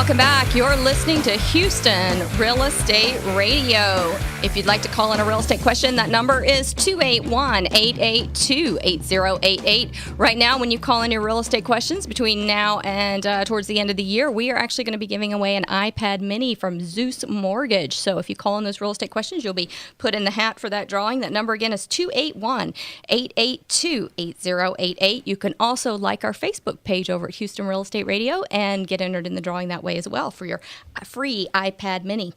welcome back. You're listening to Houston Real Estate Radio. If you'd like to call in a real estate question, that number is 281-882-8088. Right now, when you call in your real estate questions between now and towards the end of the year, we are actually going to be giving away an iPad mini from Zeus Mortgage. So if you call in those real estate questions, you'll be put in the hat for that drawing. That number again is 281-882-8088. You can also like our Facebook page over at Houston Real Estate Radio and get entered in the drawing that way as well for your free iPad mini.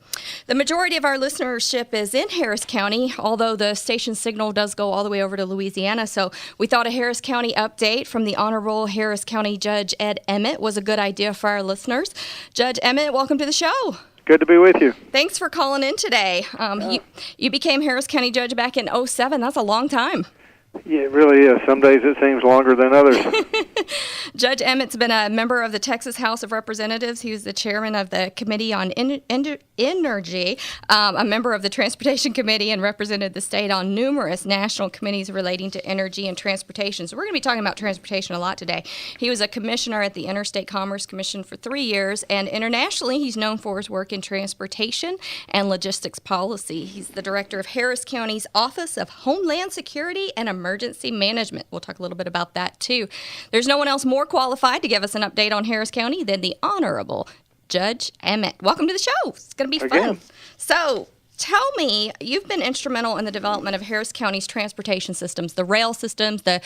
The majority of our listenership is in Harris County, although the station signal does go all the way over to Louisiana. So we thought a Harris County update from the Honorable Harris County Judge Ed Emmett was a good idea for our listeners. Judge Emmett, welcome to the show. Good to be with you. Thanks for calling in today. You became Harris County Judge back in 2007. That's a long time. Yeah, it really is. Some days it seems longer than others. Judge Emmett's been a member of the Texas House of Representatives. He was the chairman of the Committee on Energy, a member of the Transportation Committee, and represented the state on numerous national committees relating to energy and transportation. So we're going to be talking about transportation a lot today. He was a commissioner at the Interstate Commerce Commission for 3 years, and internationally he's known for his work in transportation and logistics policy. He's the director of Harris County's Office of Homeland Security and Emergency Management. We'll talk a little bit about that too. There's no one else more qualified to give us an update on Harris County than the Honorable Judge Emmett. Welcome to the show. It's going to be fun. So tell me, you've been instrumental in the development of Harris County's transportation systems, the rail systems, the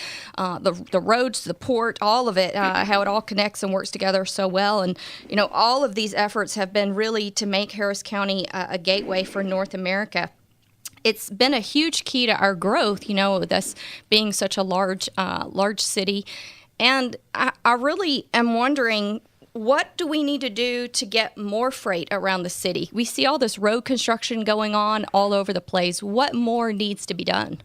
roads, the port, all of it, how it all connects and works together so well. And, you know, all of these efforts have been really to make Harris County a gateway for North America. It's been a huge key to our growth, you know, with us being such a large city. And I really am wondering, what do we need to do to get more freight around the city? We see all this road construction going on all over the place. What more needs to be done?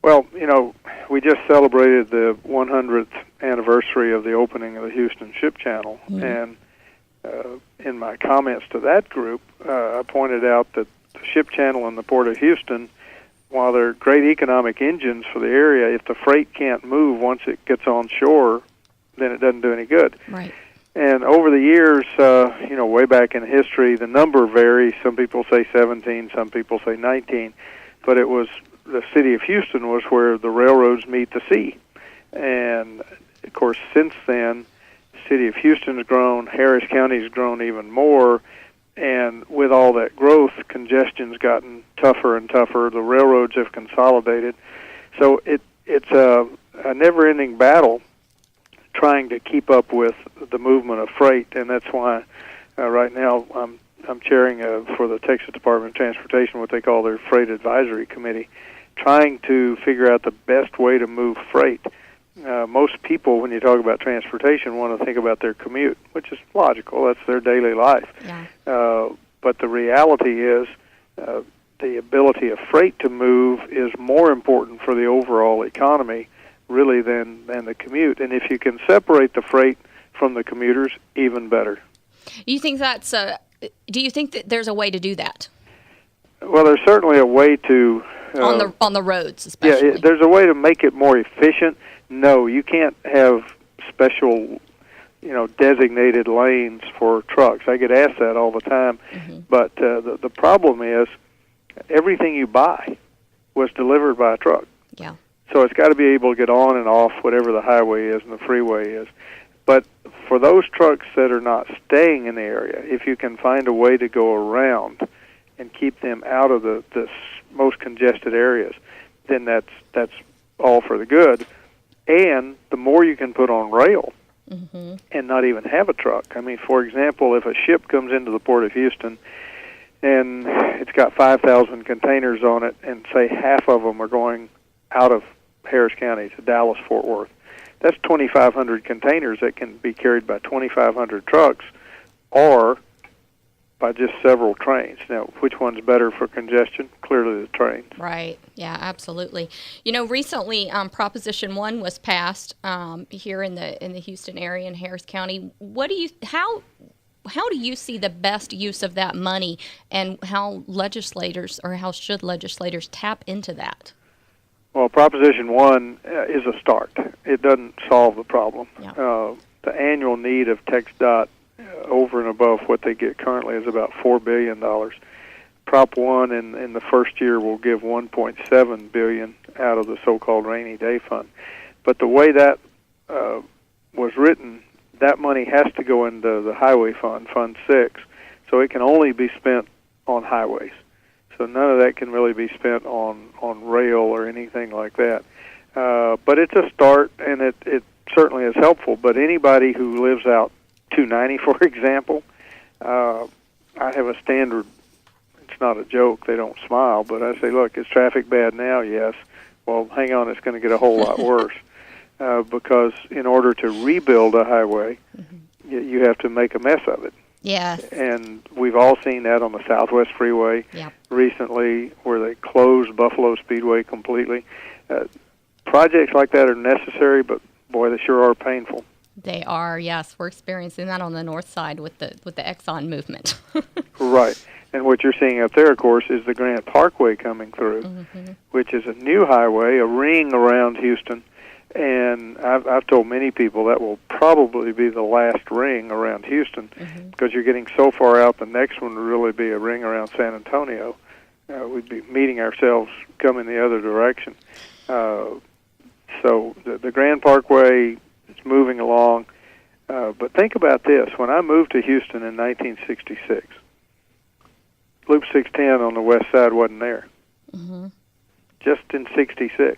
Well, you know, we just celebrated the 100th anniversary of the opening of the Houston Ship Channel. Mm-hmm. And in my comments to that group, I pointed out that the Ship Channel and the Port of Houston, while they're great economic engines for the area, if the freight can't move once it gets on shore, then it doesn't do any good. Right. And over the years, you know, way back in history, the number varies. Some people say 17, some people say 19. But it was the city of Houston was where the railroads meet the sea. And, of course, since then, the city of Houston has grown, Harris County has grown even more. And with all that growth, congestion's gotten tougher and tougher. The railroads have consolidated. So it's a never-ending battle trying to keep up with the movement of freight, and that's why right now I'm chairing for the Texas Department of Transportation what they call their Freight Advisory Committee, trying to figure out the best way to move freight. Most people, when you talk about transportation, want to think about their commute, which is logical. That's their daily life. Yeah. But the reality is the ability of freight to move is more important for the overall economy, really, than the commute. And if you can separate the freight from the commuters, even better. You think that's do you think that there's a way to do that? Well, there's certainly a way to... on the roads, especially. Yeah, there's a way to make it more efficient. No, you can't have special, you know, designated lanes for trucks. I get asked that all the time. Mm-hmm. But the problem is everything you buy was delivered by a truck. Yeah. So it's got to be able to get on and off whatever the highway is and the freeway is. But for those trucks that are not staying in the area, if you can find a way to go around and keep them out of the most congested areas, then that's all for the good. And the more you can put on rail mm-hmm. and not even have a truck. I mean, for example, if a ship comes into the Port of Houston and it's got 5,000 containers on it, and say half of them are going out of Harris County to Dallas, Fort Worth, that's 2,500 containers that can be carried by 2,500 trucks or by just several trains. Now, which one's better for congestion? Clearly the trains. Right. Yeah, absolutely. You know, recently Proposition 1 was passed here in the Houston area in Harris County. How do you see the best use of that money, and how should legislators tap into that? Well, Proposition 1 is a start. It doesn't solve the problem. Yeah. The annual need of TxDOT over and above what they get currently is about $4 billion. Prop 1 in the first year will give $1.7 billion out of the so-called rainy day fund. But the way that was written, that money has to go into the highway fund, Fund 6, so it can only be spent on highways. So none of that can really be spent on rail or anything like that. But it's a start, and it certainly is helpful. But anybody who lives out 290, for example, I have a standard. It's not a joke. They don't smile, but I say, look, is traffic bad now? Yes. Well, hang on, it's going to get a whole lot worse. Because in order to rebuild a highway, you have to make a mess of it. Yes. And we've all seen that on the Southwest Freeway recently, where they closed Buffalo Speedway completely. Projects like that are necessary, but boy, they sure are painful. They are, yes. We're experiencing that on the north side with the Exxon movement. Right. And what you're seeing up there, of course, is the Grant Parkway coming through, which is a new highway, a ring around Houston. And I've told many people that will probably be the last ring around Houston, because you're getting so far out. The next one would really be a ring around San Antonio. We'd be meeting ourselves coming the other direction. So the Grand Parkway is moving along. But think about this. When I moved to Houston in 1966, Loop 610 on the west side wasn't there. Just in 66.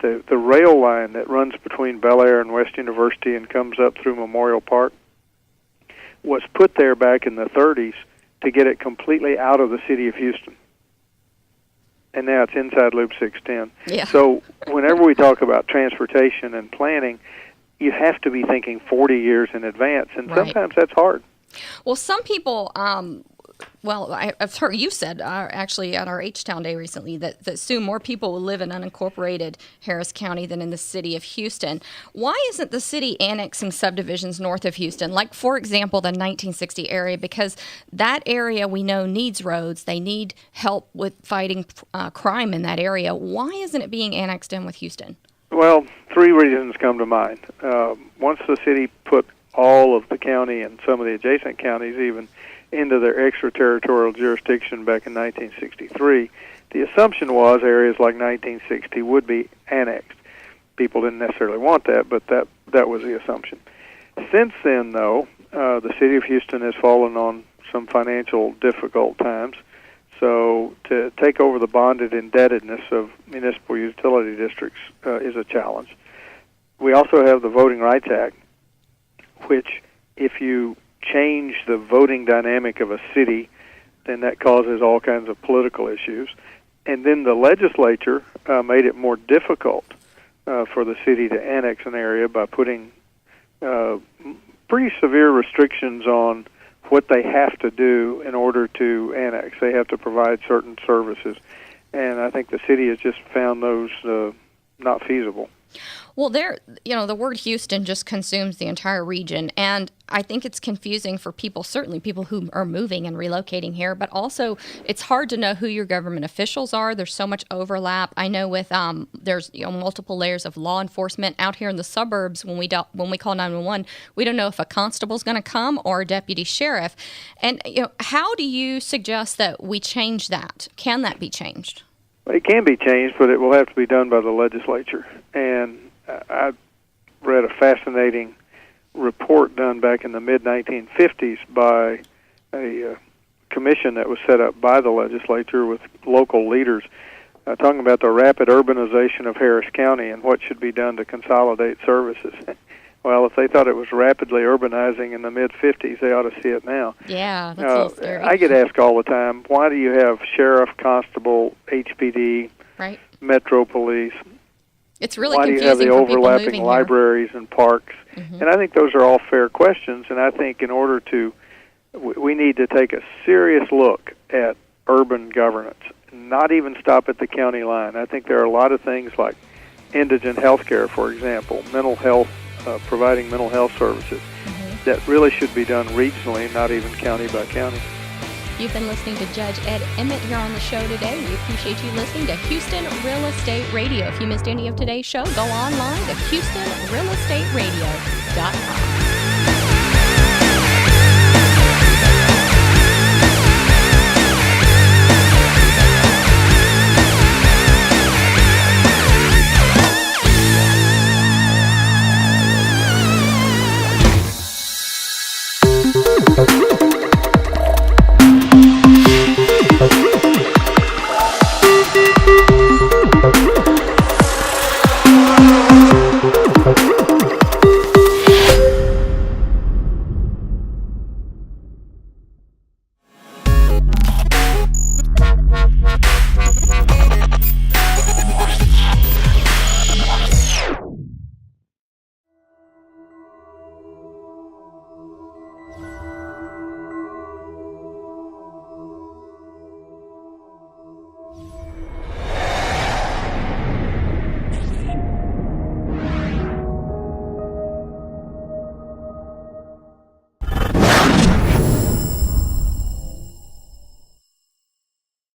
The rail line that runs between Bel Air and West University and comes up through Memorial Park was put there back in the 30s to get it completely out of the city of Houston. And now it's inside Loop 610. Yeah. So whenever we talk about transportation and planning, you have to be thinking 40 years in advance, and sometimes that's hard. Well, some people... I've heard you said actually at our H-Town Day recently that soon more people will live in unincorporated Harris County than in the city of Houston. Why isn't the city annexing subdivisions north of Houston, like, for example, the 1960 area? Because that area we know needs roads. They need help with fighting crime in that area. Why isn't it being annexed in with Houston? Well, three reasons come to mind. Once the city put all of the county and some of the adjacent counties even into their extraterritorial jurisdiction back in 1963, the assumption was areas like 1960 would be annexed. People didn't necessarily want that, but that was the assumption. Since then, though, the city of Houston has fallen on some financial difficult times, so to take over the bonded indebtedness of municipal utility districts is a challenge. We also have the Voting Rights Act, which, if you change the voting dynamic of a city, then that causes all kinds of political issues. And then the legislature made it more difficult for the city to annex an area by putting pretty severe restrictions on what they have to do in order to annex. They have to provide certain services. And I think the city has just found those not feasible. Well, the word Houston just consumes the entire region, and I think it's confusing for people, certainly people who are moving and relocating here, but also it's hard to know who your government officials are. There's so much overlap. I know with there's multiple layers of law enforcement out here in the suburbs. When we call 911, we don't know if a constable's going to come or a deputy sheriff. And how do you suggest that we change that? Can that be changed? It can be changed, but it will have to be done by the legislature. And I read a fascinating report done back in the mid-1950s by a commission that was set up by the legislature with local leaders talking about the rapid urbanization of Harris County and what should be done to consolidate services. Well, if they thought it was rapidly urbanizing in the mid-50s, they ought to see it now. Yeah, that's a little scary. I get asked all the time, why do you have sheriff, constable, HPD, right, Metro Police? It's really why confusing. Why do you have the overlapping libraries here and parks? And I think those are all fair questions, and I think in order to, we need to take a serious look at urban governance, not even stop at the county line. I think there are a lot of things like indigent health care, for example, mental health, providing mental health services, that really should be done regionally, not even county by county. You've been listening to Judge Ed Emmett here on the show today. We appreciate you listening to Houston Real Estate Radio. If you missed any of today's show, go online to HoustonRealEstateRadio.com. Bye.